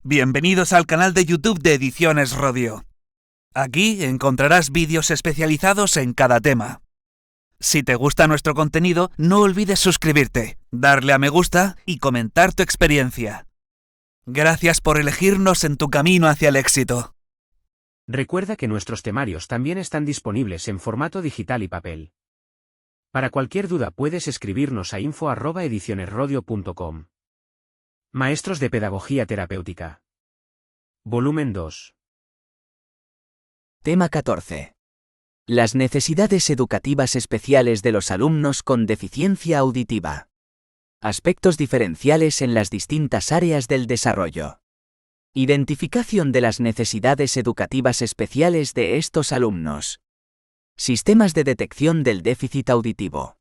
Bienvenidos al canal de YouTube de Ediciones Rodio. Aquí encontrarás vídeos especializados en cada tema. Si te gusta nuestro contenido, no olvides suscribirte, darle a me gusta y comentar tu experiencia. Gracias por elegirnos en tu camino hacia el éxito. Recuerda que nuestros temarios también están disponibles en formato digital y papel. Para cualquier duda puedes escribirnos a info@edicionesrodio.com. Maestros de Pedagogía Terapéutica. Volumen 2. Tema 14. Las necesidades educativas especiales de los alumnos con deficiencia auditiva. Aspectos diferenciales en las distintas áreas del desarrollo. Identificación de las necesidades educativas especiales de estos alumnos. Sistemas de detección del déficit auditivo.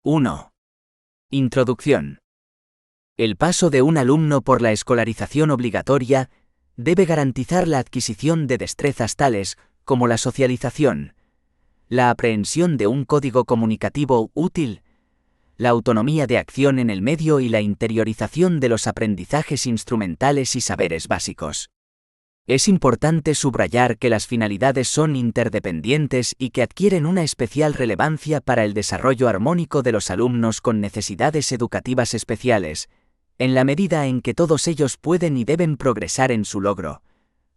1. Introducción. El paso de un alumno por la escolarización obligatoria debe garantizar la adquisición de destrezas tales como la socialización, la aprehensión de un código comunicativo útil, la autonomía de acción en el medio y la interiorización de los aprendizajes instrumentales y saberes básicos. Es importante subrayar que las finalidades son interdependientes y que adquieren una especial relevancia para el desarrollo armónico de los alumnos con necesidades educativas especiales, en la medida en que todos ellos pueden y deben progresar en su logro,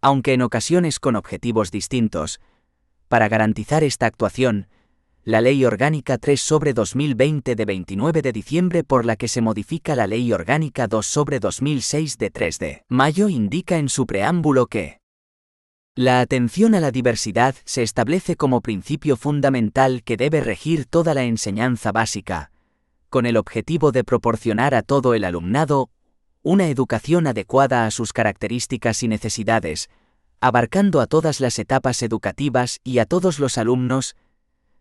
aunque en ocasiones con objetivos distintos. Para garantizar esta actuación, la Ley Orgánica 3/2020 de 29 de diciembre por la que se modifica la Ley Orgánica 2/2006 de 3 de mayo indica en su preámbulo que la atención a la diversidad se establece como principio fundamental que debe regir toda la enseñanza básica, con el objetivo de proporcionar a todo el alumnado una educación adecuada a sus características y necesidades, abarcando a todas las etapas educativas y a todos los alumnos.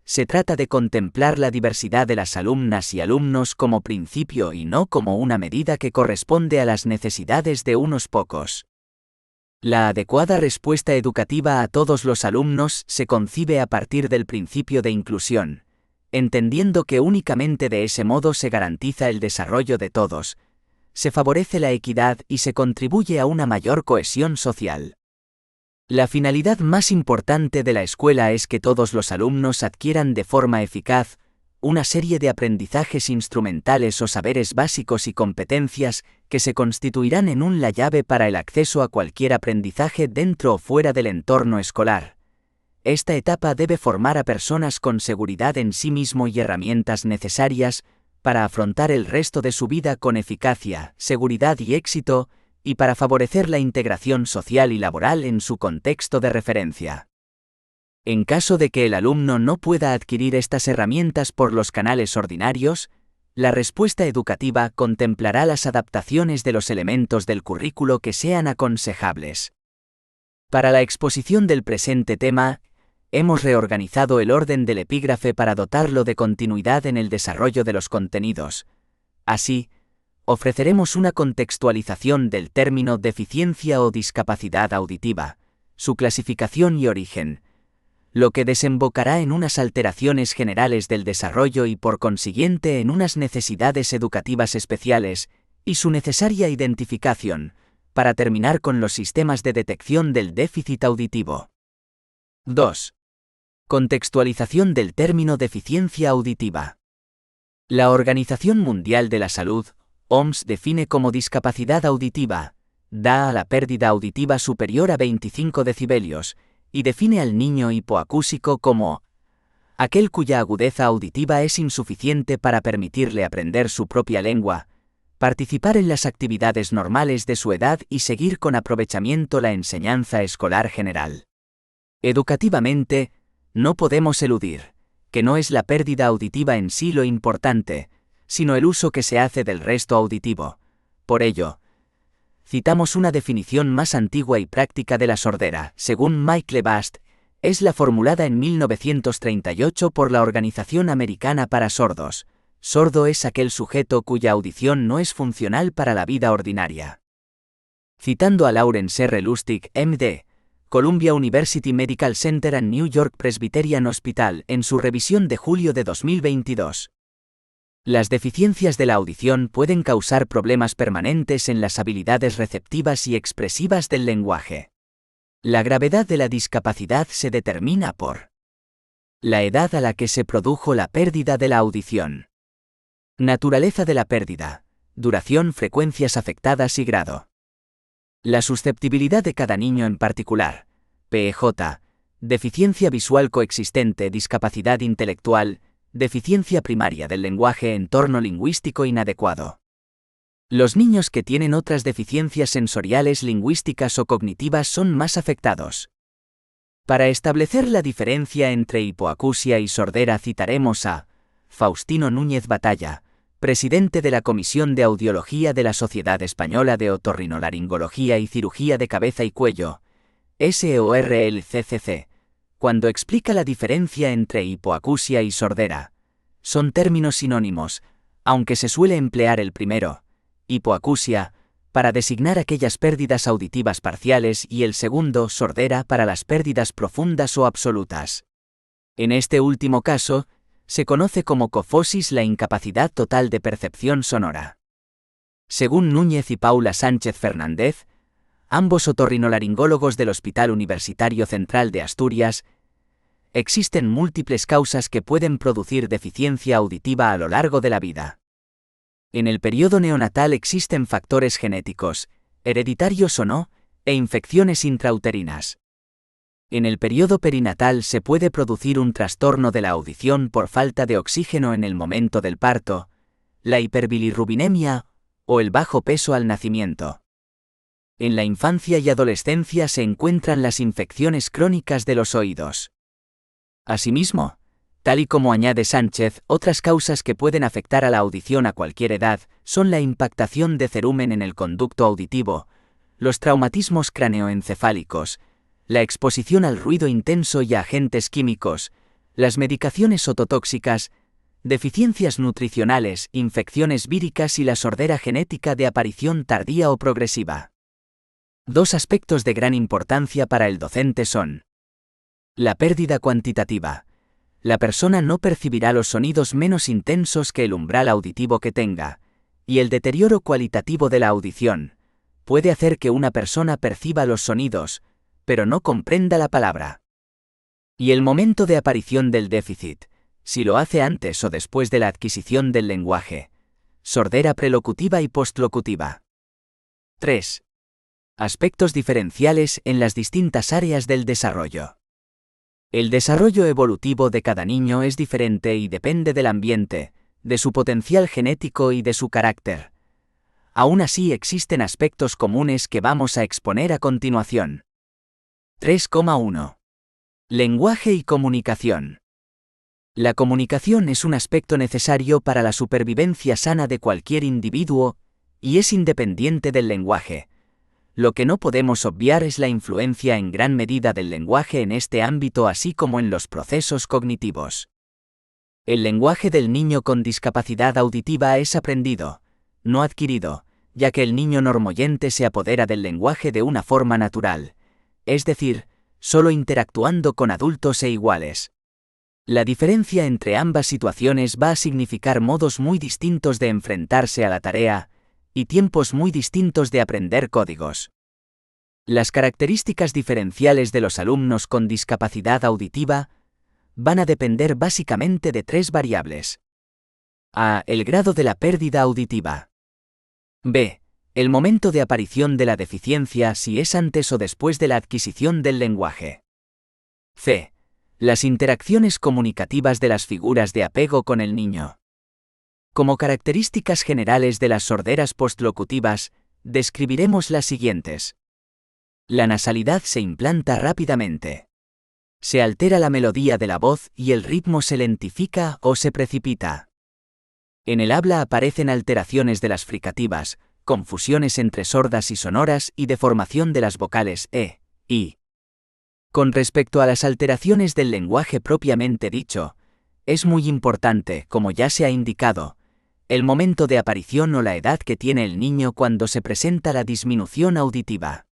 Se trata de contemplar la diversidad de las alumnas y alumnos como principio y no como una medida que corresponde a las necesidades de unos pocos. La adecuada respuesta educativa a todos los alumnos se concibe a partir del principio de inclusión, entendiendo que únicamente de ese modo se garantiza el desarrollo de todos, se favorece la equidad y se contribuye a una mayor cohesión social. La finalidad más importante de la escuela es que todos los alumnos adquieran de forma eficaz una serie de aprendizajes instrumentales o saberes básicos y competencias que se constituirán en la llave para el acceso a cualquier aprendizaje dentro o fuera del entorno escolar. Esta etapa debe formar a personas con seguridad en sí mismo y herramientas necesarias para afrontar el resto de su vida con eficacia, seguridad y éxito, y para favorecer la integración social y laboral en su contexto de referencia. En caso de que el alumno no pueda adquirir estas herramientas por los canales ordinarios, la respuesta educativa contemplará las adaptaciones de los elementos del currículo que sean aconsejables. Para la exposición del presente tema, hemos reorganizado el orden del epígrafe para dotarlo de continuidad en el desarrollo de los contenidos. Así, ofreceremos una contextualización del término deficiencia o discapacidad auditiva, su clasificación y origen, lo que desembocará en unas alteraciones generales del desarrollo y por consiguiente en unas necesidades educativas especiales, y su necesaria identificación, para terminar con los sistemas de detección del déficit auditivo. 2. Contextualización del término deficiencia auditiva. La Organización Mundial de la Salud, OMS, define como discapacidad auditiva, da a la pérdida auditiva superior a 25 decibelios, y define al niño hipoacúsico como aquel cuya agudeza auditiva es insuficiente para permitirle aprender su propia lengua, participar en las actividades normales de su edad y seguir con aprovechamiento la enseñanza escolar general. Educativamente, no podemos eludir que no es la pérdida auditiva en sí lo importante, sino el uso que se hace del resto auditivo. Por ello, citamos una definición más antigua y práctica de la sordera, según Mike LeBast, es la formulada en 1938 por la Organización Americana para Sordos. Sordo es aquel sujeto cuya audición no es funcional para la vida ordinaria. Citando a Lawrence R. Lustig, M.D., Columbia University Medical Center and New York Presbyterian Hospital en su revisión de julio de 2022. Las deficiencias de la audición pueden causar problemas permanentes en las habilidades receptivas y expresivas del lenguaje. La gravedad de la discapacidad se determina por la edad a la que se produjo la pérdida de la audición, naturaleza de la pérdida, duración, frecuencias afectadas y grado. La susceptibilidad de cada niño en particular, PEJ, deficiencia visual coexistente, discapacidad intelectual, deficiencia primaria del lenguaje, entorno lingüístico inadecuado. Los niños que tienen otras deficiencias sensoriales, lingüísticas o cognitivas son más afectados. Para establecer la diferencia entre hipoacusia y sordera citaremos a Faustino Núñez Batalla, presidente de la Comisión de Audiología de la Sociedad Española de Otorrinolaringología y Cirugía de Cabeza y Cuello, SORLCCC, cuando explica la diferencia entre hipoacusia y sordera. Son términos sinónimos, aunque se suele emplear el primero, hipoacusia, para designar aquellas pérdidas auditivas parciales y el segundo, sordera, para las pérdidas profundas o absolutas. En este último caso, se conoce como cofosis la incapacidad total de percepción sonora. Según Núñez y Paula Sánchez Fernández, ambos otorrinolaringólogos del Hospital Universitario Central de Asturias, existen múltiples causas que pueden producir deficiencia auditiva a lo largo de la vida. En el periodo neonatal existen factores genéticos, hereditarios o no, e infecciones intrauterinas. En el periodo perinatal se puede producir un trastorno de la audición por falta de oxígeno en el momento del parto, la hiperbilirrubinemia o el bajo peso al nacimiento. En la infancia y adolescencia se encuentran las infecciones crónicas de los oídos. Asimismo, tal y como añade Sánchez, otras causas que pueden afectar a la audición a cualquier edad son la impactación de cerumen en el conducto auditivo, los traumatismos craneoencefálicos, la exposición al ruido intenso y a agentes químicos, las medicaciones ototóxicas, deficiencias nutricionales, infecciones víricas y la sordera genética de aparición tardía o progresiva. Dos aspectos de gran importancia para el docente son la pérdida cuantitativa. La persona no percibirá los sonidos menos intensos que el umbral auditivo que tenga, y el deterioro cualitativo de la audición puede hacer que una persona perciba los sonidos, pero no comprenda la palabra. Y el momento de aparición del déficit, si lo hace antes o después de la adquisición del lenguaje, sordera prelocutiva y postlocutiva. 3. Aspectos diferenciales en las distintas áreas del desarrollo. El desarrollo evolutivo de cada niño es diferente y depende del ambiente, de su potencial genético y de su carácter. Aún así existen aspectos comunes que vamos a exponer a continuación. 3,1. Lenguaje y comunicación. La comunicación es un aspecto necesario para la supervivencia sana de cualquier individuo, y es independiente del lenguaje. Lo que no podemos obviar es la influencia en gran medida del lenguaje en este ámbito, así como en los procesos cognitivos. El lenguaje del niño con discapacidad auditiva es aprendido, no adquirido, ya que el niño normoyente se apodera del lenguaje de una forma natural, es decir, solo interactuando con adultos e iguales. La diferencia entre ambas situaciones va a significar modos muy distintos de enfrentarse a la tarea, y tiempos muy distintos de aprender códigos. Las características diferenciales de los alumnos con discapacidad auditiva van a depender básicamente de tres variables. A. El grado de la pérdida auditiva. B. El momento de aparición de la deficiencia, si es antes o después de la adquisición del lenguaje. C. Las interacciones comunicativas de las figuras de apego con el niño. Como características generales de las sorderas postlocutivas, describiremos las siguientes. La nasalidad se implanta rápidamente. Se altera la melodía de la voz y el ritmo se lentifica o se precipita. En el habla aparecen alteraciones de las fricativas, confusiones entre sordas y sonoras y deformación de las vocales e, i. Con respecto a las alteraciones del lenguaje propiamente dicho, es muy importante, como ya se ha indicado, el momento de aparición o la edad que tiene el niño cuando se presenta la disminución auditiva.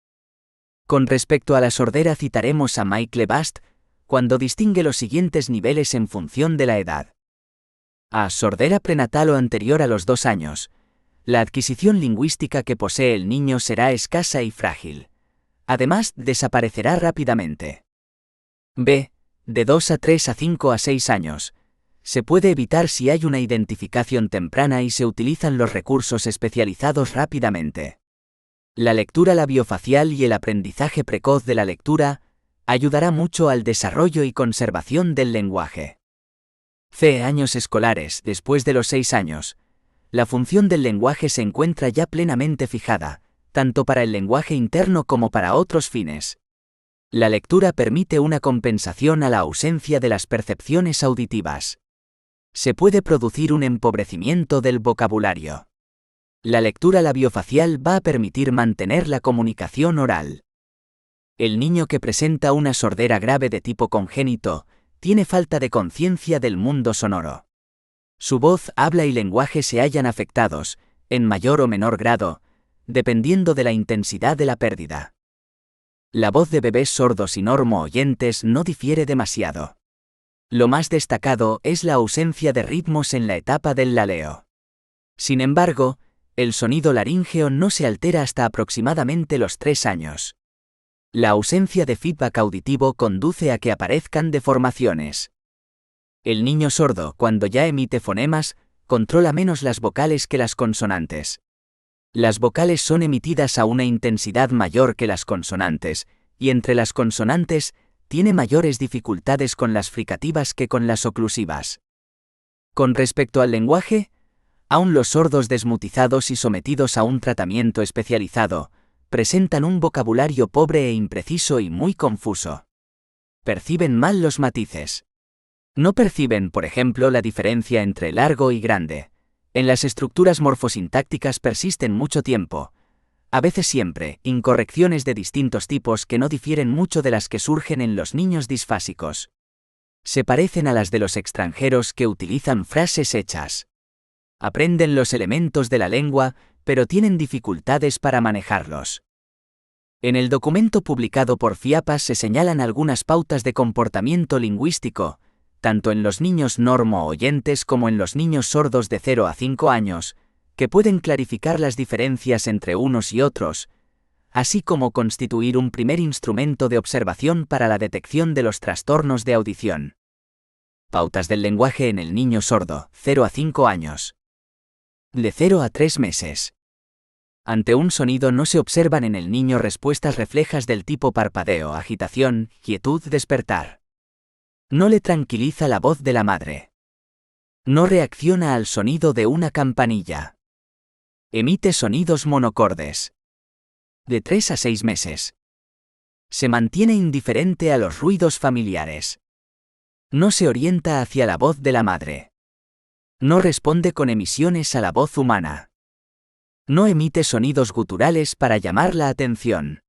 Con respecto a la sordera citaremos a Mike Le Bast, cuando distingue los siguientes niveles en función de la edad. A. Sordera prenatal o anterior a los 2 años. La adquisición lingüística que posee el niño será escasa y frágil. Además, desaparecerá rápidamente. B. De 2 a 3 a 5 a 6 años. Se puede evitar si hay una identificación temprana y se utilizan los recursos especializados rápidamente. La lectura labiofacial y el aprendizaje precoz de la lectura ayudará mucho al desarrollo y conservación del lenguaje. C. Años escolares. Después de los 6 años, la función del lenguaje se encuentra ya plenamente fijada, tanto para el lenguaje interno como para otros fines. La lectura permite una compensación a la ausencia de las percepciones auditivas. Se puede producir un empobrecimiento del vocabulario. La lectura labiofacial va a permitir mantener la comunicación oral. El niño que presenta una sordera grave de tipo congénito tiene falta de conciencia del mundo sonoro. Su voz, habla y lenguaje se hallan afectados, en mayor o menor grado, dependiendo de la intensidad de la pérdida. La voz de bebés sordos y normo-oyentes no difiere demasiado. Lo más destacado es la ausencia de ritmos en la etapa del laleo. Sin embargo, el sonido laríngeo no se altera hasta aproximadamente los 3 años. La ausencia de feedback auditivo conduce a que aparezcan deformaciones. El niño sordo, cuando ya emite fonemas, controla menos las vocales que las consonantes. Las vocales son emitidas a una intensidad mayor que las consonantes, y entre las consonantes, tiene mayores dificultades con las fricativas que con las oclusivas. Con respecto al lenguaje, aún los sordos desmutizados y sometidos a un tratamiento especializado, presentan un vocabulario pobre e impreciso y muy confuso. Perciben mal los matices. No perciben, por ejemplo, la diferencia entre largo y grande. En las estructuras morfosintácticas persisten mucho tiempo, a veces siempre, incorrecciones de distintos tipos que no difieren mucho de las que surgen en los niños disfásicos. Se parecen a las de los extranjeros que utilizan frases hechas. Aprenden los elementos de la lengua, pero tienen dificultades para manejarlos. En el documento publicado por FIAPAS se señalan algunas pautas de comportamiento lingüístico, tanto en los niños normo-oyentes como en los niños sordos de 0 a 5 años, que pueden clarificar las diferencias entre unos y otros, así como constituir un primer instrumento de observación para la detección de los trastornos de audición. Pautas del lenguaje en el niño sordo, 0 a 5 años. De 0 a 3 meses. Ante un sonido no se observan en el niño respuestas reflejas del tipo parpadeo, agitación, quietud, despertar. No le tranquiliza la voz de la madre. No reacciona al sonido de una campanilla. Emite sonidos monocordes. De 3 a 6 meses. Se mantiene indiferente a los ruidos familiares. No se orienta hacia la voz de la madre. No responde con emisiones a la voz humana. No emite sonidos guturales para llamar la atención.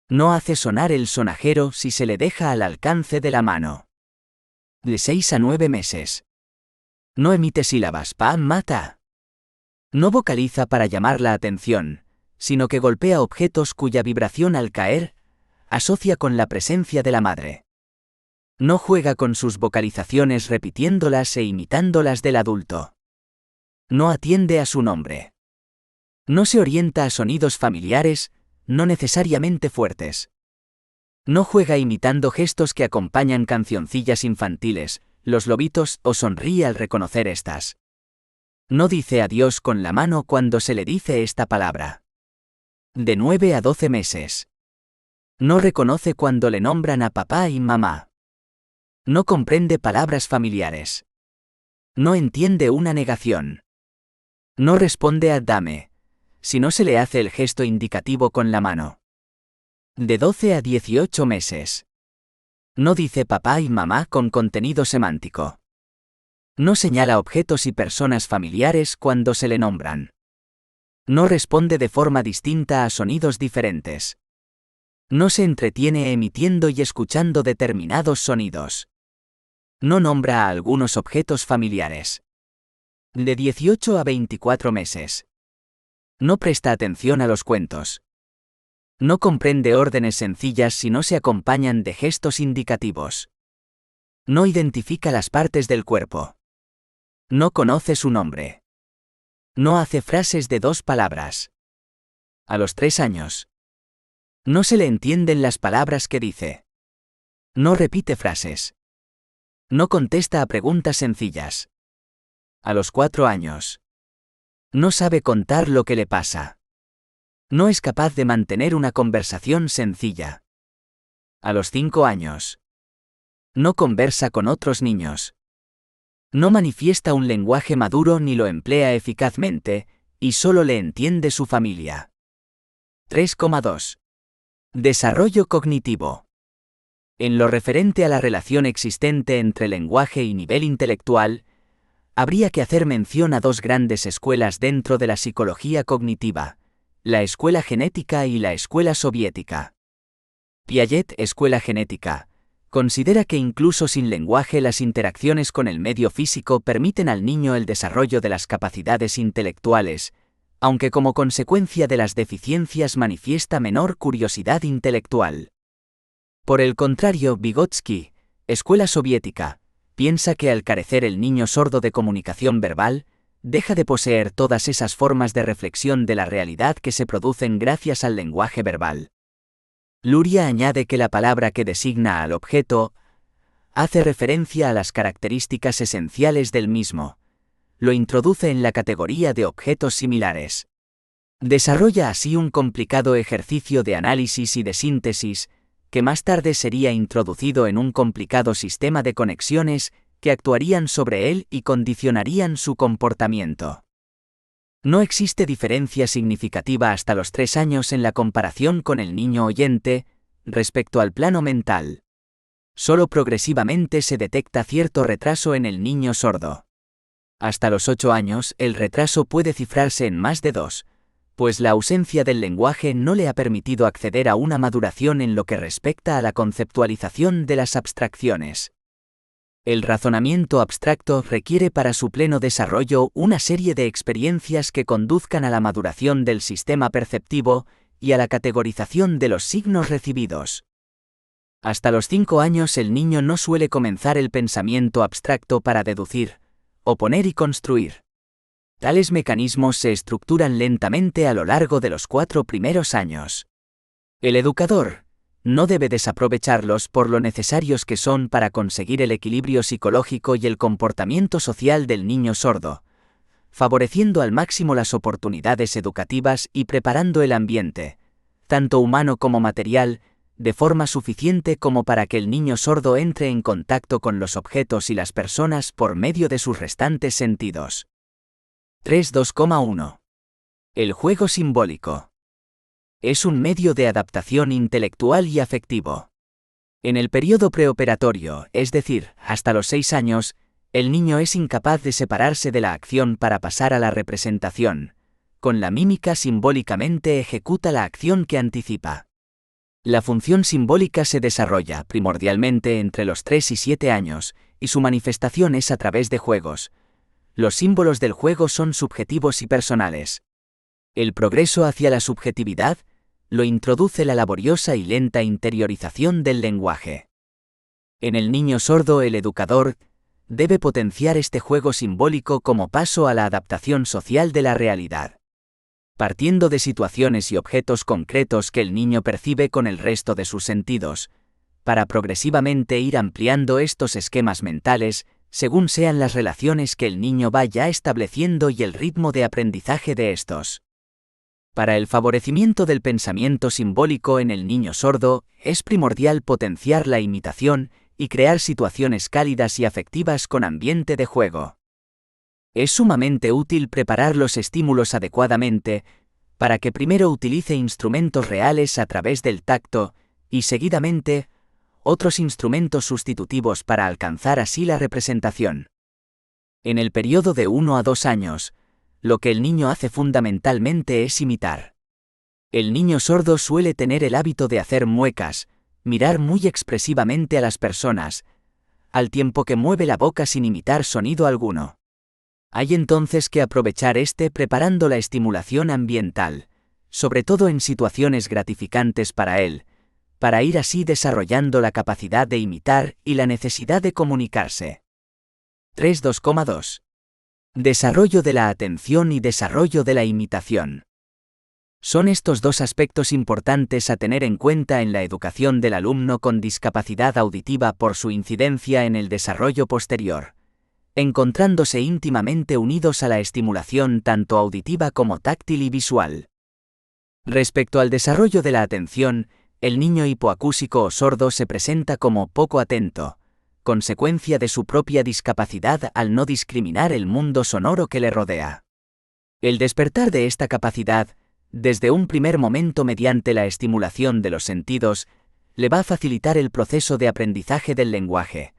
No hace sonar el sonajero si se le deja al alcance de la mano. De 6 a 9 meses. No emite sílabas pa, mata. No vocaliza para llamar la atención, sino que golpea objetos cuya vibración al caer asocia con la presencia de la madre. No juega con sus vocalizaciones repitiéndolas e imitándolas del adulto. No atiende a su nombre. No se orienta a sonidos familiares, no necesariamente fuertes. No juega imitando gestos que acompañan cancioncillas infantiles, los lobitos, o sonríe al reconocer estas. No dice adiós con la mano cuando se le dice esta palabra. De 9 a 12 meses. No reconoce cuando le nombran a papá y mamá. No comprende palabras familiares. No entiende una negación. No responde a dame, si no se le hace el gesto indicativo con la mano. De 12 a 18 meses. No dice papá y mamá con contenido semántico. No señala objetos y personas familiares cuando se le nombran. No responde de forma distinta a sonidos diferentes. No se entretiene emitiendo y escuchando determinados sonidos. No nombra a algunos objetos familiares. De 18 a 24 meses. No presta atención a los cuentos. No comprende órdenes sencillas si no se acompañan de gestos indicativos. No identifica las partes del cuerpo. No conoce su nombre. No hace frases de 2 palabras. A los 3 años. No se le entienden las palabras que dice. No repite frases. No contesta a preguntas sencillas. A los 4 años. No sabe contar lo que le pasa. No es capaz de mantener una conversación sencilla. A los 5 años. No conversa con otros niños. No manifiesta un lenguaje maduro ni lo emplea eficazmente, y solo le entiende su familia. 3,2. Desarrollo cognitivo. En lo referente a la relación existente entre lenguaje y nivel intelectual, habría que hacer mención a 2 grandes escuelas dentro de la psicología cognitiva, la escuela genética y la escuela soviética. Piaget, escuela genética, considera que incluso sin lenguaje las interacciones con el medio físico permiten al niño el desarrollo de las capacidades intelectuales, aunque como consecuencia de las deficiencias manifiesta menor curiosidad intelectual. Por el contrario, Vygotsky, escuela soviética, piensa que al carecer el niño sordo de comunicación verbal, deja de poseer todas esas formas de reflexión de la realidad que se producen gracias al lenguaje verbal. Luria añade que la palabra que designa al objeto hace referencia a las características esenciales del mismo. Lo introduce en la categoría de objetos similares. Desarrolla así un complicado ejercicio de análisis y de síntesis, que más tarde sería introducido en un complicado sistema de conexiones que actuarían sobre él y condicionarían su comportamiento. No existe diferencia significativa hasta los 3 años en la comparación con el niño oyente, respecto al plano mental. Solo progresivamente se detecta cierto retraso en el niño sordo. Hasta los 8 años, el retraso puede cifrarse en más de 2, pues la ausencia del lenguaje no le ha permitido acceder a una maduración en lo que respecta a la conceptualización de las abstracciones. El razonamiento abstracto requiere para su pleno desarrollo una serie de experiencias que conduzcan a la maduración del sistema perceptivo y a la categorización de los signos recibidos. Hasta los 5 años el niño no suele comenzar el pensamiento abstracto para deducir, oponer y construir. Tales mecanismos se estructuran lentamente a lo largo de los 4 primeros años. El educador no debe desaprovecharlos por lo necesarios que son para conseguir el equilibrio psicológico y el comportamiento social del niño sordo, favoreciendo al máximo las oportunidades educativas y preparando el ambiente, tanto humano como material, de forma suficiente como para que el niño sordo entre en contacto con los objetos y las personas por medio de sus restantes sentidos. 3.2,1. El juego simbólico. Es un medio de adaptación intelectual y afectivo. En el periodo preoperatorio, es decir, hasta los 6 años, el niño es incapaz de separarse de la acción para pasar a la representación. Con la mímica simbólicamente ejecuta la acción que anticipa. La función simbólica se desarrolla primordialmente entre los 3 y 7 años, y su manifestación es a través de juegos. Los símbolos del juego son subjetivos y personales. El progreso hacia la subjetividad lo introduce la laboriosa y lenta interiorización del lenguaje. En el niño sordo el educador debe potenciar este juego simbólico como paso a la adaptación social de la realidad. Partiendo de situaciones y objetos concretos que el niño percibe con el resto de sus sentidos, para progresivamente ir ampliando estos esquemas mentales, según sean las relaciones que el niño vaya estableciendo y el ritmo de aprendizaje de estos. Para el favorecimiento del pensamiento simbólico en el niño sordo, es primordial potenciar la imitación y crear situaciones cálidas y afectivas con ambiente de juego. Es sumamente útil preparar los estímulos adecuadamente, para que primero utilice instrumentos reales a través del tacto, y seguidamente, otros instrumentos sustitutivos para alcanzar así la representación. En el periodo de 1 a 2 años, lo que el niño hace fundamentalmente es imitar. El niño sordo suele tener el hábito de hacer muecas, mirar muy expresivamente a las personas, al tiempo que mueve la boca sin imitar sonido alguno. Hay entonces que aprovechar preparando la estimulación ambiental, sobre todo en situaciones gratificantes para él, para ir así desarrollando la capacidad de imitar y la necesidad de comunicarse. 3.2,2. Desarrollo de la atención y desarrollo de la imitación. Son estos dos aspectos importantes a tener en cuenta en la educación del alumno con discapacidad auditiva por su incidencia en el desarrollo posterior, encontrándose íntimamente unidos a la estimulación tanto auditiva como táctil y visual. Respecto al desarrollo de la atención, el niño hipoacúsico o sordo se presenta como poco atento, consecuencia de su propia discapacidad al no discriminar el mundo sonoro que le rodea. El despertar de esta capacidad, desde un primer momento mediante la estimulación de los sentidos, le va a facilitar el proceso de aprendizaje del lenguaje,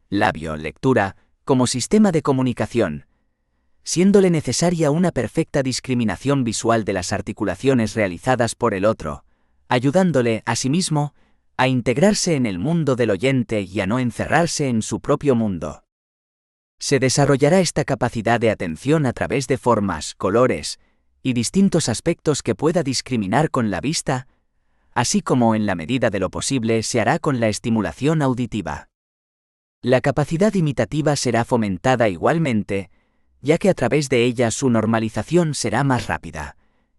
labio, lectura, como sistema de comunicación, siéndole necesaria una perfecta discriminación visual de las articulaciones realizadas por el otro, ayudándole, asimismo, a integrarse en el mundo del oyente y a no encerrarse en su propio mundo. Se desarrollará esta capacidad de atención a través de formas, colores y distintos aspectos que pueda discriminar con la vista, así como en la medida de lo posible se hará con la estimulación auditiva. La capacidad imitativa será fomentada igualmente, ya que a través de ella su normalización será más rápida,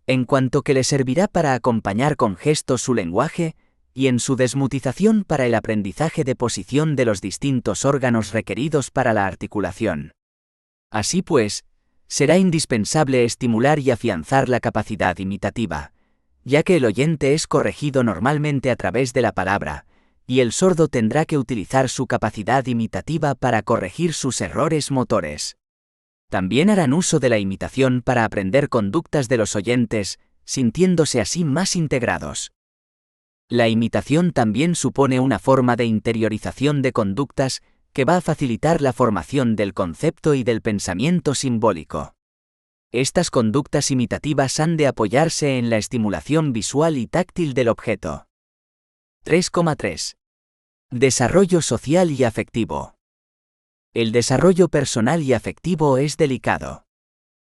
en cuanto que le servirá para acompañar con gestos su lenguaje y en su desmutización para el aprendizaje de posición de los distintos órganos requeridos para la articulación. Así pues, será indispensable estimular y afianzar la capacidad imitativa, ya que el oyente es corregido normalmente a través de la palabra, y el sordo tendrá que utilizar su capacidad imitativa para corregir sus errores motores. También harán uso de la imitación para aprender conductas de los oyentes, sintiéndose así más integrados. La imitación también supone una forma de interiorización de conductas que va a facilitar la formación del concepto y del pensamiento simbólico. Estas conductas imitativas han de apoyarse en la estimulación visual y táctil del objeto. 3,3. Desarrollo social y afectivo. El desarrollo personal y afectivo es delicado.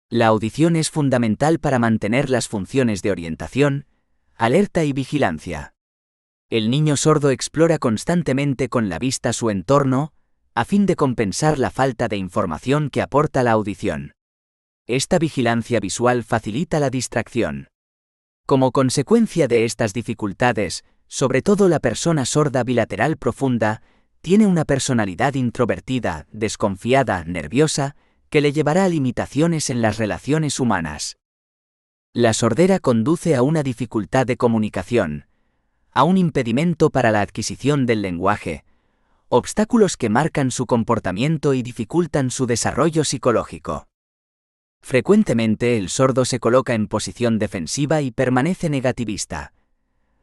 La audición es fundamental para mantener las funciones de orientación, alerta y vigilancia. El niño sordo explora constantemente con la vista su entorno, a fin de compensar la falta de información que aporta la audición. Esta vigilancia visual facilita la distracción. Como consecuencia de estas dificultades, sobre todo la persona sorda bilateral profunda, tiene una personalidad introvertida, desconfiada, nerviosa, que le llevará a limitaciones en las relaciones humanas. La sordera conduce a una dificultad de comunicación, a un impedimento para la adquisición del lenguaje, obstáculos que marcan su comportamiento y dificultan su desarrollo psicológico. Frecuentemente el sordo se coloca en posición defensiva y permanece negativista.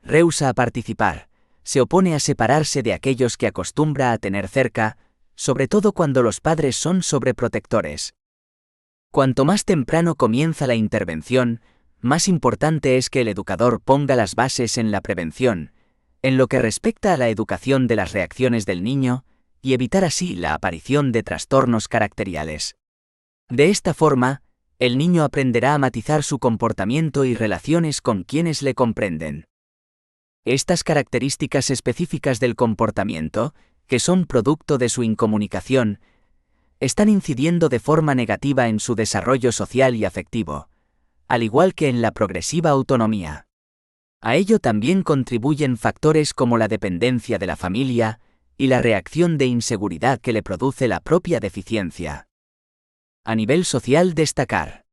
Rehúsa a participar, se opone a separarse de aquellos que acostumbra a tener cerca, sobre todo cuando los padres son sobreprotectores. Cuanto más temprano comienza la intervención, más importante es que el educador ponga las bases en la prevención, en lo que respecta a la educación de las reacciones del niño, y evitar así la aparición de trastornos caracteriales. De esta forma, el niño aprenderá a matizar su comportamiento y relaciones con quienes le comprenden. Estas características específicas del comportamiento, que son producto de su incomunicación, están incidiendo de forma negativa en su desarrollo social y afectivo, al igual que en la progresiva autonomía. A ello también contribuyen factores como la dependencia de la familia y la reacción de inseguridad que le produce la propia deficiencia. A nivel social destacar.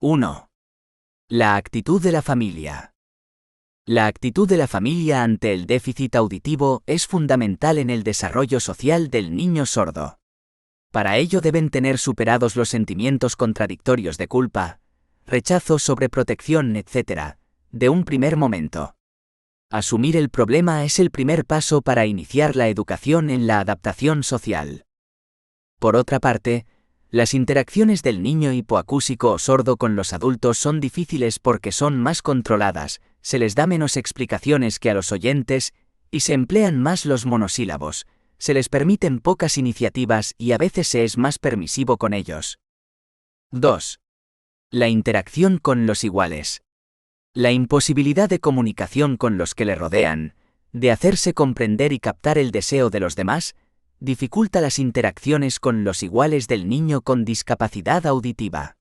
1. La actitud de la familia. La actitud de la familia ante el déficit auditivo es fundamental en el desarrollo social del niño sordo. Para ello deben tener superados los sentimientos contradictorios de culpa, rechazo, sobreprotección, etc., de un primer momento. Asumir el problema es el primer paso para iniciar la educación en la adaptación social. Por otra parte, las interacciones del niño hipoacúsico o sordo con los adultos son difíciles porque son más controladas, se les da menos explicaciones que a los oyentes, y se emplean más los monosílabos, se les permiten pocas iniciativas y a veces se es más permisivo con ellos. 2. La interacción con los iguales. La imposibilidad de comunicación con los que le rodean, de hacerse comprender y captar el deseo de los demás, dificulta las interacciones con los iguales del niño con discapacidad auditiva.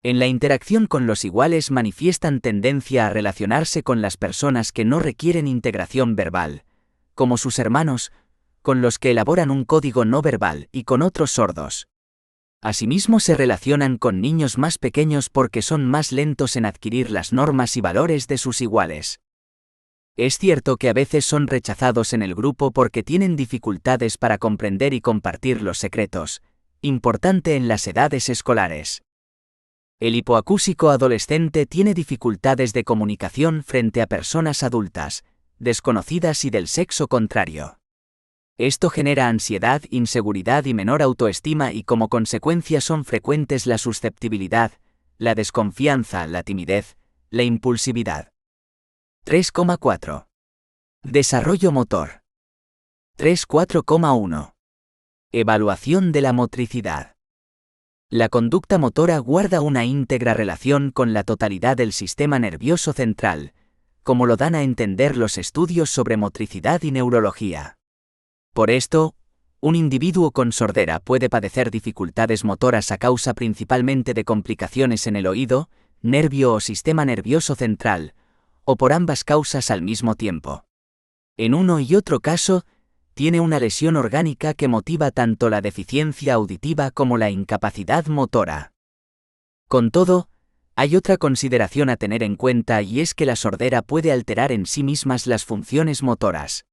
En la interacción con los iguales manifiestan tendencia a relacionarse con las personas que no requieren integración verbal, como sus hermanos, con los que elaboran un código no verbal y con otros sordos. Asimismo se relacionan con niños más pequeños porque son más lentos en adquirir las normas y valores de sus iguales. Es cierto que a veces son rechazados en el grupo porque tienen dificultades para comprender y compartir los secretos, importante en las edades escolares. El hipoacúsico adolescente tiene dificultades de comunicación frente a personas adultas, desconocidas y del sexo contrario. Esto genera ansiedad, inseguridad y menor autoestima y como consecuencia son frecuentes la susceptibilidad, la desconfianza, la timidez, la impulsividad. 3,4. Desarrollo motor. 3,4,1. Evaluación de la motricidad. La conducta motora guarda una íntegra relación con la totalidad del sistema nervioso central, como lo dan a entender los estudios sobre motricidad y neurología. Por esto, un individuo con sordera puede padecer dificultades motoras a causa principalmente de complicaciones en el oído, nervio o sistema nervioso central, o por ambas causas al mismo tiempo. En uno y otro caso, tiene una lesión orgánica que motiva tanto la deficiencia auditiva como la incapacidad motora. Con todo, hay otra consideración a tener en cuenta y es que la sordera puede alterar en sí mismas las funciones motoras.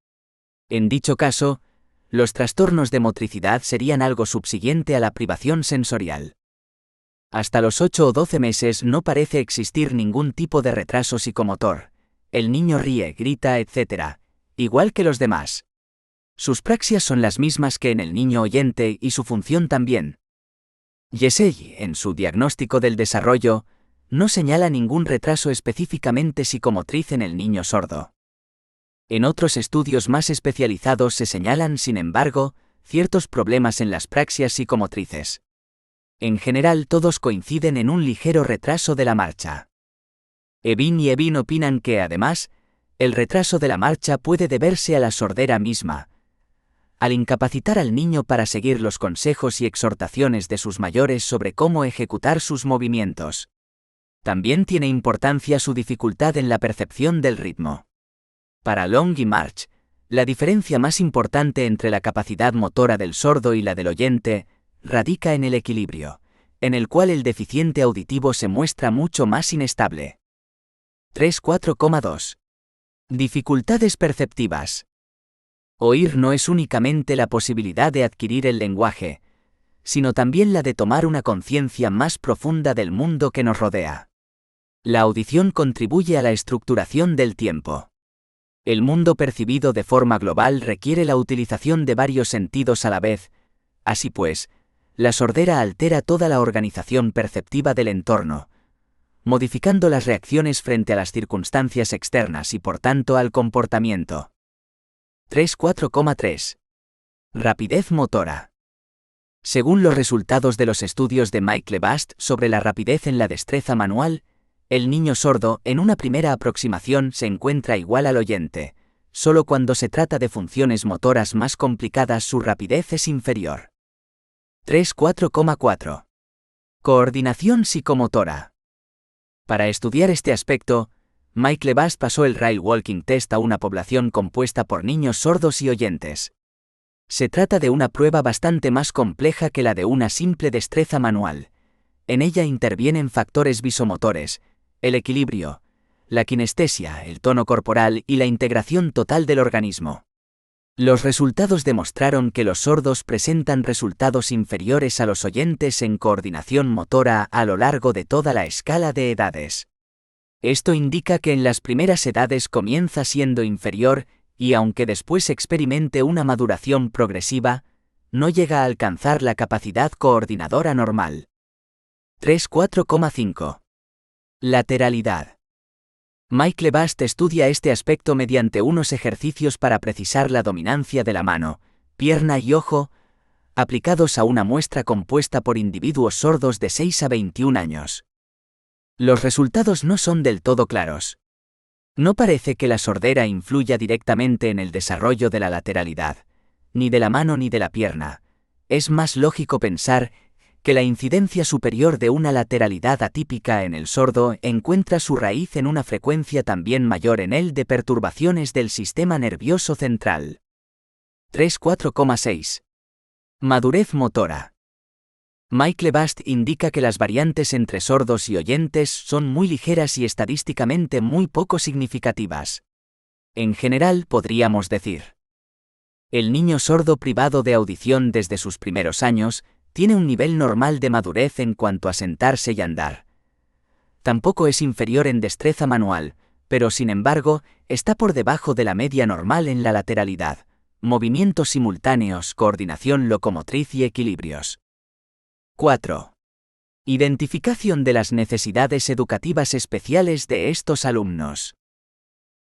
En dicho caso, los trastornos de motricidad serían algo subsiguiente a la privación sensorial. Hasta los 8 o 12 meses no parece existir ningún tipo de retraso psicomotor. El niño ríe, grita, etc., igual que los demás. Sus praxias son las mismas que en el niño oyente y su función también. Yesey, en su diagnóstico del desarrollo, no señala ningún retraso específicamente psicomotriz en el niño sordo. En otros estudios más especializados se señalan, sin embargo, ciertos problemas en las praxias psicomotrices. En general todos coinciden en un ligero retraso de la marcha. Evin y Evin opinan que, además, el retraso de la marcha puede deberse a la sordera misma, al incapacitar al niño para seguir los consejos y exhortaciones de sus mayores sobre cómo ejecutar sus movimientos. También tiene importancia su dificultad en la percepción del ritmo. Para Long y March, la diferencia más importante entre la capacidad motora del sordo y la del oyente radica en el equilibrio, en el cual el deficiente auditivo se muestra mucho más inestable. 3,4,2. Dificultades perceptivas. Oír no es únicamente la posibilidad de adquirir el lenguaje, sino también la de tomar una conciencia más profunda del mundo que nos rodea. La audición contribuye a la estructuración del tiempo. El mundo percibido de forma global requiere la utilización de varios sentidos a la vez. Así pues, la sordera altera toda la organización perceptiva del entorno, modificando las reacciones frente a las circunstancias externas y por tanto al comportamiento. 3,4,3. Rapidez motora. Según los resultados de los estudios de Mike Lebast sobre la rapidez en la destreza manual, el niño sordo, en una primera aproximación, se encuentra igual al oyente. Solo cuando se trata de funciones motoras más complicadas su rapidez es inferior. 3,4,4. Coordinación psicomotora. Para estudiar este aspecto, Mike Lebast pasó el Rail Walking Test a una población compuesta por niños sordos y oyentes. Se trata de una prueba bastante más compleja que la de una simple destreza manual. En ella intervienen factores visomotores, el equilibrio, la kinestesia, el tono corporal y la integración total del organismo. Los resultados demostraron que los sordos presentan resultados inferiores a los oyentes en coordinación motora a lo largo de toda la escala de edades. Esto indica que en las primeras edades comienza siendo inferior y aunque después experimente una maduración progresiva, no llega a alcanzar la capacidad coordinadora normal. 3,4,5. Lateralidad. Mike Lebast estudia este aspecto mediante unos ejercicios para precisar la dominancia de la mano, pierna y ojo, aplicados a una muestra compuesta por individuos sordos de 6 a 21 años. Los resultados no son del todo claros. No parece que la sordera influya directamente en el desarrollo de la lateralidad, ni de la mano ni de la pierna. Es más lógico pensar que la incidencia superior de una lateralidad atípica en el sordo encuentra su raíz en una frecuencia también mayor en él de perturbaciones del sistema nervioso central. 3.4,6. Madurez motora. Michael Bast indica que las variantes entre sordos y oyentes son muy ligeras y estadísticamente muy poco significativas. En general, podríamos decir: el niño sordo privado de audición desde sus primeros años tiene un nivel normal de madurez en cuanto a sentarse y andar. Tampoco es inferior en destreza manual, pero sin embargo, está por debajo de la media normal en la lateralidad, movimientos simultáneos, coordinación locomotriz y equilibrios. 4. Identificación de las necesidades educativas especiales de estos alumnos.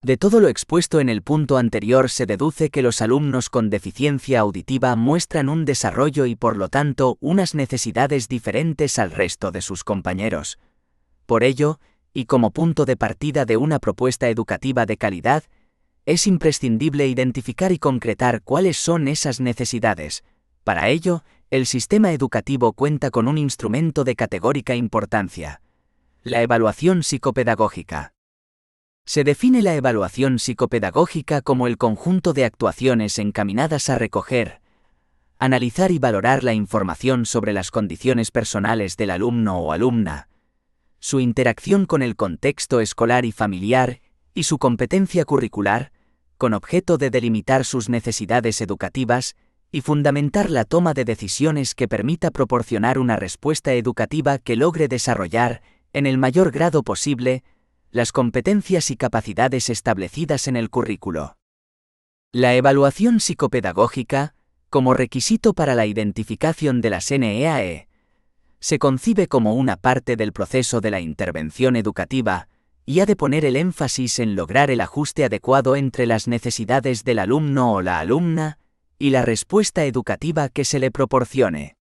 De todo lo expuesto en el punto anterior se deduce que los alumnos con deficiencia auditiva muestran un desarrollo y por lo tanto unas necesidades diferentes al resto de sus compañeros. Por ello, y como punto de partida de una propuesta educativa de calidad, es imprescindible identificar y concretar cuáles son esas necesidades. Para ello, el sistema educativo cuenta con un instrumento de categórica importancia: la evaluación psicopedagógica. Se define la evaluación psicopedagógica como el conjunto de actuaciones encaminadas a recoger, analizar y valorar la información sobre las condiciones personales del alumno o alumna, su interacción con el contexto escolar y familiar, y su competencia curricular, con objeto de delimitar sus necesidades educativas y fundamentar la toma de decisiones que permita proporcionar una respuesta educativa que logre desarrollar, en el mayor grado posible, las competencias y capacidades establecidas en el currículo. La evaluación psicopedagógica, como requisito para la identificación de las NEAE, se concibe como una parte del proceso de la intervención educativa y ha de poner el énfasis en lograr el ajuste adecuado entre las necesidades del alumno o la alumna y la respuesta educativa que se le proporcione.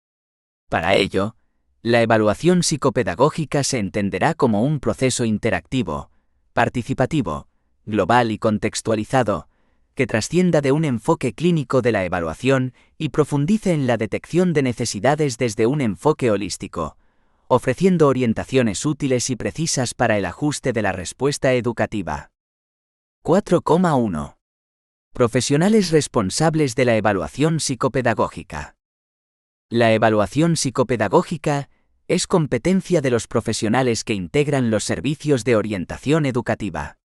Para ello, la evaluación psicopedagógica se entenderá como un proceso interactivo, participativo, global y contextualizado, que trascienda de un enfoque clínico de la evaluación y profundice en la detección de necesidades desde un enfoque holístico, ofreciendo orientaciones útiles y precisas para el ajuste de la respuesta educativa. 4,1. Profesionales responsables de la evaluación psicopedagógica. La evaluación psicopedagógica es competencia de los profesionales que integran los servicios de orientación educativa.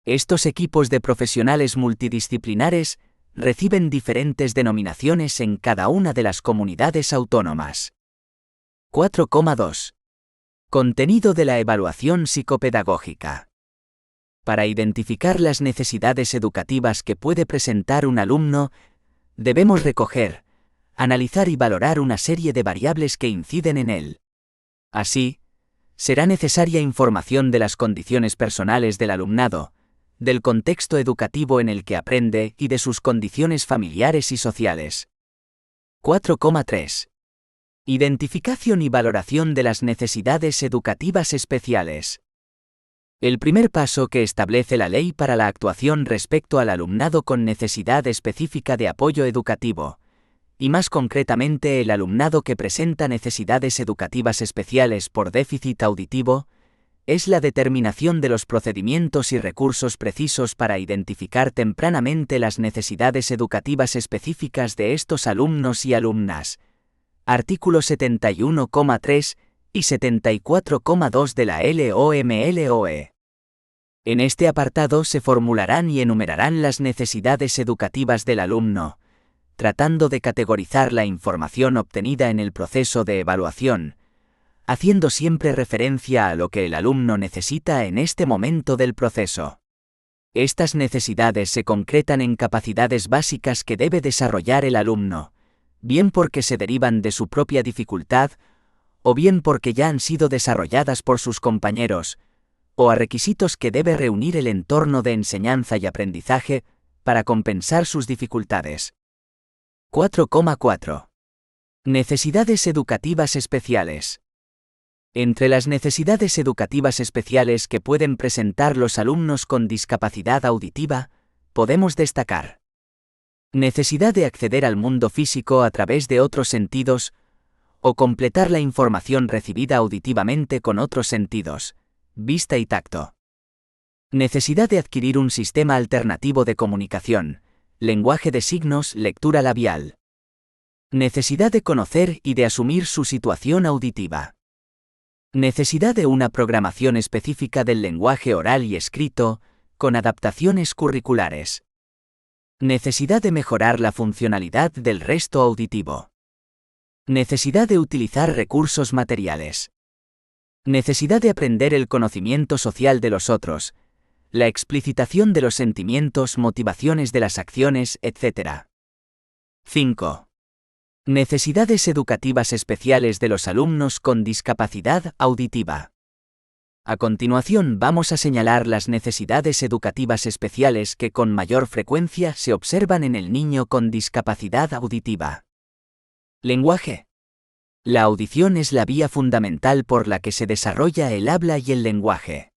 Estos equipos de profesionales multidisciplinares reciben diferentes denominaciones en cada una de las comunidades autónomas. 4,2. Contenido de la evaluación psicopedagógica. Para identificar las necesidades educativas que puede presentar un alumno, debemos recoger, analizar y valorar una serie de variables que inciden en él. Así, será necesaria información de las condiciones personales del alumnado, del contexto educativo en el que aprende y de sus condiciones familiares y sociales. 4,3. Identificación y valoración de las necesidades educativas especiales. El primer paso que establece la ley para la actuación respecto al alumnado con necesidad específica de apoyo educativo, y más concretamente el alumnado que presenta necesidades educativas especiales por déficit auditivo, es la determinación de los procedimientos y recursos precisos para identificar tempranamente las necesidades educativas específicas de estos alumnos y alumnas. Artículos 71,3 y 74,2 de la LOMLOE. En este apartado se formularán y enumerarán las necesidades educativas del alumno, tratando de categorizar la información obtenida en el proceso de evaluación, haciendo siempre referencia a lo que el alumno necesita en este momento del proceso. Estas necesidades se concretan en capacidades básicas que debe desarrollar el alumno, bien porque se derivan de su propia dificultad, o bien porque ya han sido desarrolladas por sus compañeros, o a requisitos que debe reunir el entorno de enseñanza y aprendizaje para compensar sus dificultades. 4,4. Necesidades educativas especiales. Entre las necesidades educativas especiales que pueden presentar los alumnos con discapacidad auditiva, podemos destacar Necesidad de acceder al mundo físico a través de otros sentidos, o completar la información recibida auditivamente con otros sentidos, vista y tacto. Necesidad de adquirir un sistema alternativo de comunicación, lenguaje de signos, lectura labial. Necesidad de conocer y de asumir su situación auditiva. Necesidad de una programación específica del lenguaje oral y escrito, con adaptaciones curriculares. Necesidad de mejorar la funcionalidad del resto auditivo. Necesidad de utilizar recursos materiales. Necesidad de aprender el conocimiento social de los otros, la explicitación de los sentimientos, motivaciones de las acciones, etc. 5. Necesidades educativas especiales de los alumnos con discapacidad auditiva. A continuación vamos a señalar las necesidades educativas especiales que con mayor frecuencia se observan en el niño con discapacidad auditiva. Lenguaje. La audición es la vía fundamental por la que se desarrolla el habla y el lenguaje.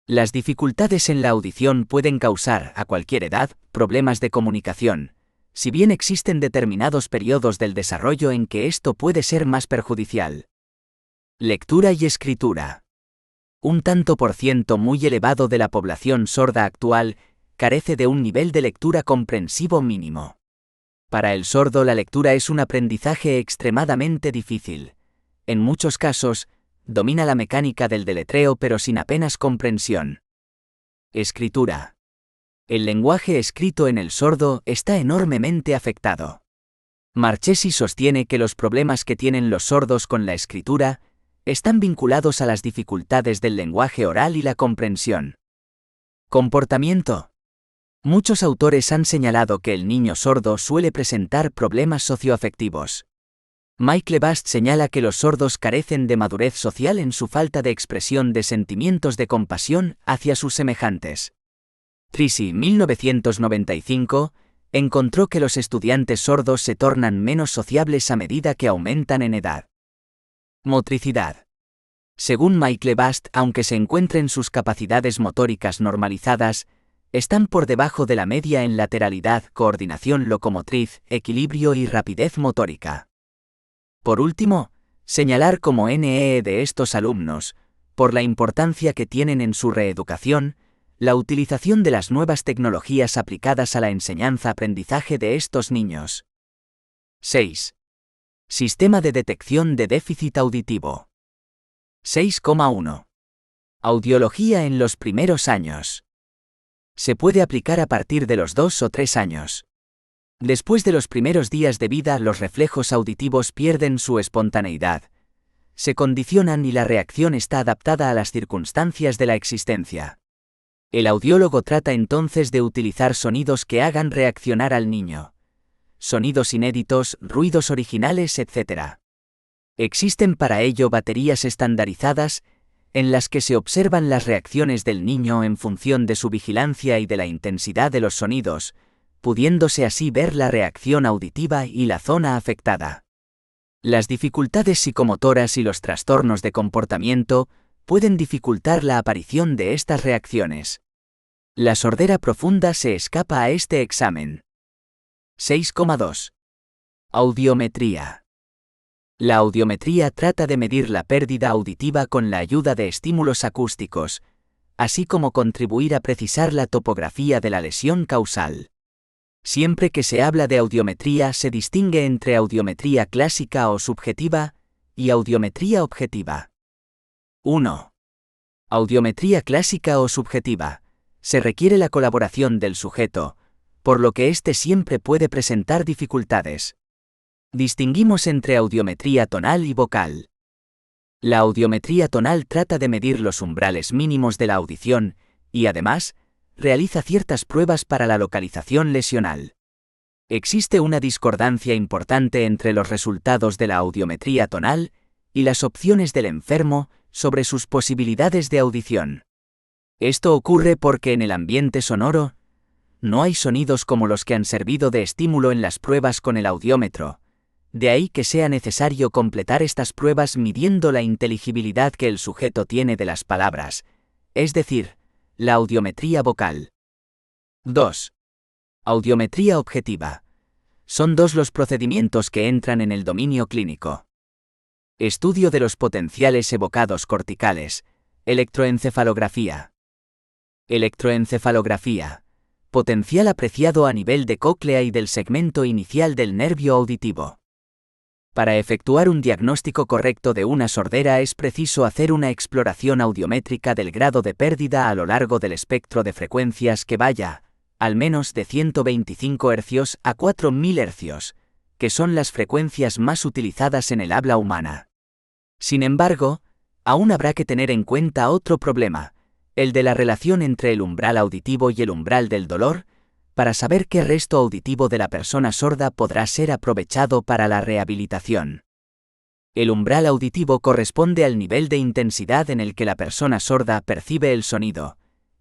Las dificultades en la audición pueden causar, a cualquier edad, problemas de comunicación, si bien existen determinados periodos del desarrollo en que esto puede ser más perjudicial. Lectura y escritura. Un tanto por ciento muy elevado de la población sorda actual carece de un nivel de lectura comprensivo mínimo. Para el sordo la lectura es un aprendizaje extremadamente difícil. En muchos casos, domina la mecánica del deletreo pero sin apenas comprensión. Escritura. El lenguaje escrito en el sordo está enormemente afectado. Marchesi sostiene que los problemas que tienen los sordos con la escritura están vinculados a las dificultades del lenguaje oral y la comprensión. Comportamiento. Muchos autores han señalado que el niño sordo suele presentar problemas socioafectivos. Mike Lebast señala que los sordos carecen de madurez social en su falta de expresión de sentimientos de compasión hacia sus semejantes. Tracy, 1995, encontró que los estudiantes sordos se tornan menos sociables a medida que aumentan en edad. Motricidad. Según Mike Lebast, aunque se encuentren sus capacidades motóricas normalizadas, están por debajo de la media en lateralidad, coordinación locomotriz, equilibrio y rapidez motórica. Por último, señalar como NEE de estos alumnos, por la importancia que tienen en su reeducación, la utilización de las nuevas tecnologías aplicadas a la enseñanza-aprendizaje de estos niños. 6. Sistema de detección de déficit auditivo. 6,1. Audiología en los primeros años. Se puede aplicar a partir de los 2 o 3 años. Después de los primeros días de vida, los reflejos auditivos pierden su espontaneidad, se condicionan y la reacción está adaptada a las circunstancias de la existencia. El audiólogo trata entonces de utilizar sonidos que hagan reaccionar al niño. Sonidos inéditos, ruidos originales, etc. Existen para ello baterías estandarizadas, en las que se observan las reacciones del niño en función de su vigilancia y de la intensidad de los sonidos, pudiéndose así ver la reacción auditiva y la zona afectada. Las dificultades psicomotoras y los trastornos de comportamiento pueden dificultar la aparición de estas reacciones. La sordera profunda se escapa a este examen. 6,2. Audiometría. La audiometría trata de medir la pérdida auditiva con la ayuda de estímulos acústicos, así como contribuir a precisar la topografía de la lesión causal. Siempre que se habla de audiometría se distingue entre audiometría clásica o subjetiva y audiometría objetiva. 1. Audiometría clásica o subjetiva. Se requiere la colaboración del sujeto, por lo que éste siempre puede presentar dificultades. Distinguimos entre audiometría tonal y vocal. La audiometría tonal trata de medir los umbrales mínimos de la audición y, además, realiza ciertas pruebas para la localización lesional. Existe una discordancia importante entre los resultados de la audiometría tonal y las opciones del enfermo sobre sus posibilidades de audición. Esto ocurre porque en el ambiente sonoro no hay sonidos como los que han servido de estímulo en las pruebas con el audiómetro, de ahí que sea necesario completar estas pruebas midiendo la inteligibilidad que el sujeto tiene de las palabras, es decir, la audiometría vocal. 2. Audiometría objetiva. Son dos los procedimientos que entran en el dominio clínico. Estudio de los potenciales evocados corticales. Electroencefalografía. Electroencefalografía. Potencial apreciado a nivel de cóclea y del segmento inicial del nervio auditivo. Para efectuar un diagnóstico correcto de una sordera es preciso hacer una exploración audiométrica del grado de pérdida a lo largo del espectro de frecuencias que vaya, al menos de 125 Hz a 4000 Hz, que son las frecuencias más utilizadas en el habla humana. Sin embargo, aún habrá que tener en cuenta otro problema, el de la relación entre el umbral auditivo y el umbral del dolor, para saber qué resto auditivo de la persona sorda podrá ser aprovechado para la rehabilitación. El umbral auditivo corresponde al nivel de intensidad en el que la persona sorda percibe el sonido,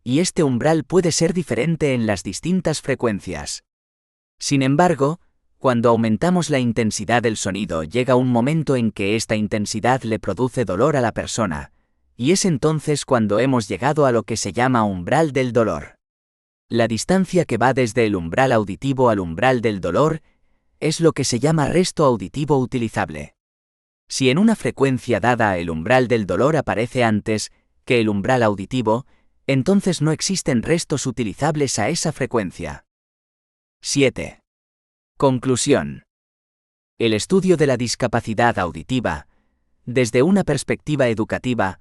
y este umbral puede ser diferente en las distintas frecuencias. Sin embargo, cuando aumentamos la intensidad del sonido llega un momento en que esta intensidad le produce dolor a la persona, y es entonces cuando hemos llegado a lo que se llama umbral del dolor. La distancia que va desde el umbral auditivo al umbral del dolor es lo que se llama resto auditivo utilizable. Si en una frecuencia dada el umbral del dolor aparece antes que el umbral auditivo, entonces no existen restos utilizables a esa frecuencia. 7. Conclusión. El estudio de la discapacidad auditiva, desde una perspectiva educativa,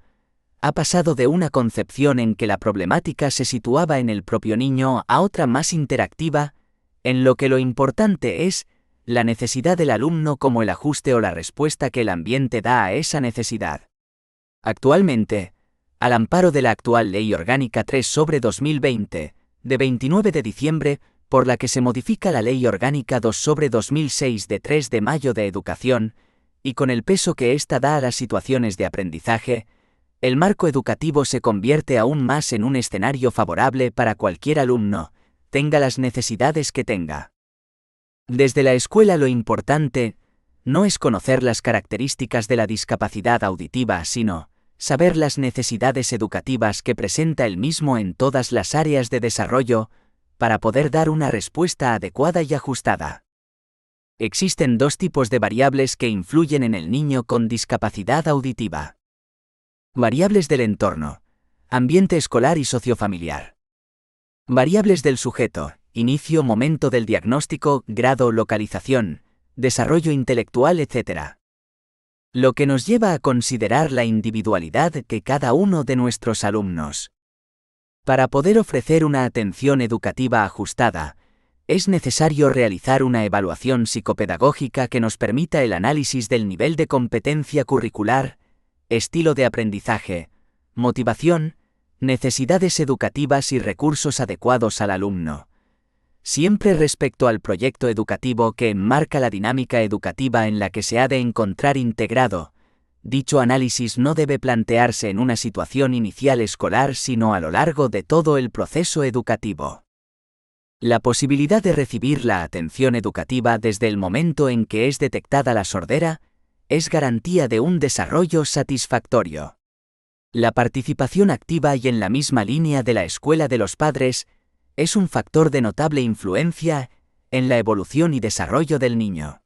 ha pasado de una concepción en que la problemática se situaba en el propio niño a otra más interactiva, en lo que lo importante es la necesidad del alumno como el ajuste o la respuesta que el ambiente da a esa necesidad. Actualmente, al amparo de la actual Ley Orgánica 3/2020, de 29 de diciembre, por la que se modifica la Ley Orgánica 2/2006 de 3 de mayo de Educación, y con el peso que ésta da a las situaciones de aprendizaje, el marco educativo se convierte aún más en un escenario favorable para cualquier alumno, tenga las necesidades que tenga. Desde la escuela lo importante no es conocer las características de la discapacidad auditiva, sino saber las necesidades educativas que presenta el mismo en todas las áreas de desarrollo, para poder dar una respuesta adecuada y ajustada. Existen dos tipos de variables que influyen en el niño con discapacidad auditiva. Variables del entorno, ambiente escolar y sociofamiliar. Variables del sujeto, inicio, momento del diagnóstico, grado, localización, desarrollo intelectual, etc. Lo que nos lleva a considerar la individualidad que cada uno de nuestros alumnos. Para poder ofrecer una atención educativa ajustada, es necesario realizar una evaluación psicopedagógica que nos permita el análisis del nivel de competencia curricular, estilo de aprendizaje, motivación, necesidades educativas y recursos adecuados al alumno. Siempre respecto al proyecto educativo que enmarca la dinámica educativa en la que se ha de encontrar integrado, dicho análisis no debe plantearse en una situación inicial escolar sino a lo largo de todo el proceso educativo. La posibilidad de recibir la atención educativa desde el momento en que es detectada la sordera es garantía de un desarrollo satisfactorio. La participación activa y en la misma línea de la escuela de los padres es un factor de notable influencia en la evolución y desarrollo del niño.